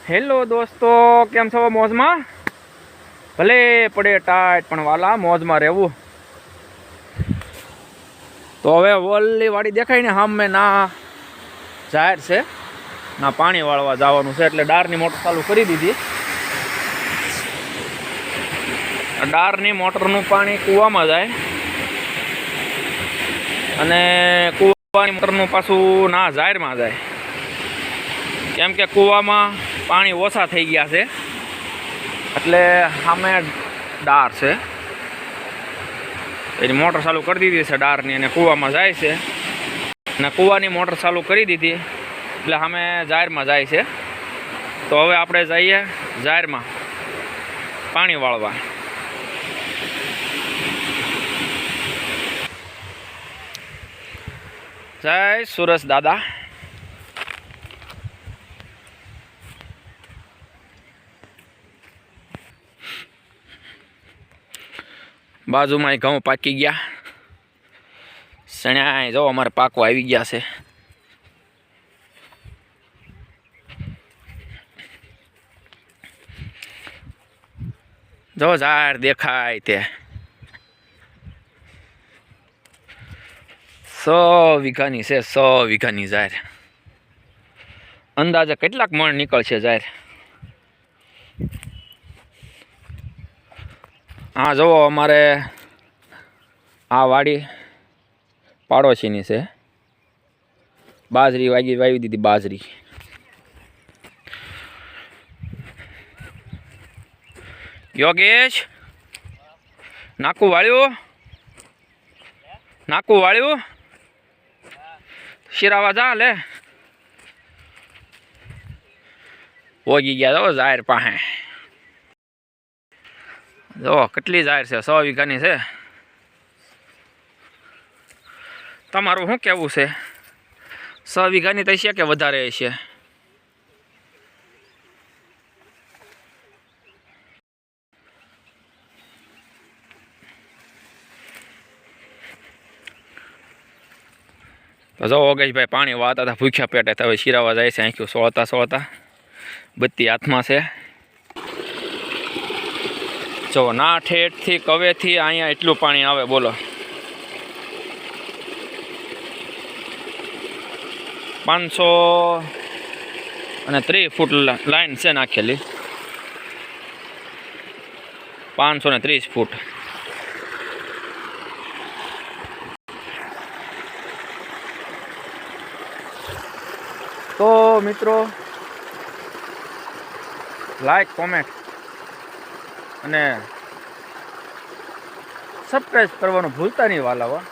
Hello દોસ્તો, કેમ છો? મોજમાં? ભલે પડે ટાઈટ પણ વાલા મોજમાં રહેવું. તો હવે વોલની વાડી દેખાય ને સામે ના જાહેર છે, ના પાણી વાળવા જવાનું છે, એટલે ડારની મોટર ચાલુ કરી દીધી. ડારની મોટરનું પાણી કૂવામાં જાય અને કૂવાની મોટરનું પાછું ના જાહેરમાં જાય, કેમ કે કૂવામાં પાણી ઓછા થઈ ગયા છે, એટલે સામે ડાર છે એની મોટર ચાલુ કરી દીધી છે ડારની, અને કૂવામાં જાય છે. અને કૂવાની મોટર ચાલુ કરી દીધી એટલે સામે જાહેરમાં જાય છે. તો હવે આપણે જઈએ જાહેરમાં પાણી વાળવા. જય સુરસ દાદા. બાજુમાં ઘઉં પાકી ગયા, સણ્યા જો અમારે પાકવા આવી ગયા છે. જો ઝાડ દેખાય તે 100 વીઘાની છે, 100 વીઘાની ઝાડ. અંદાજે કેટલાક મણ નીકળશે ઝાડ? હા જુઓ, અમારે આ વાડી પાડોશીની છે. બાજરી વાવી દીધી, બાજરી. યોગેશ, નાકું વાળ્યું? નાકું વાળ્યું? શિરાવા જા લે. ઓગી ગયા જો જાહેર પાસે. જો કેટલી જાહેર છે, 100 વીઘાની છે. તમારું શું કેવું છે? 100 વીઘાની તો છે કે વધારે છે? તો જો ઓગેશભાઈ પાણી વાતા હતા ભૂખ્યા પેટે, હવે શિરાવા જાય છે. આંખ્યું સોળતા સોળતા બત્તી હાથમાં છે. જો ના ઠેઠથી કવેથી અહીંયા એટલું પાણી આવે, બોલો. 530 ફૂટ લાઈન છે નાખેલી, 530 ફૂટ. તો મિત્રો, લાઈક, કોમેન્ટ અને સબસ્ક્રાઈબ કરવાનું ભૂલતા નહીં વાલા.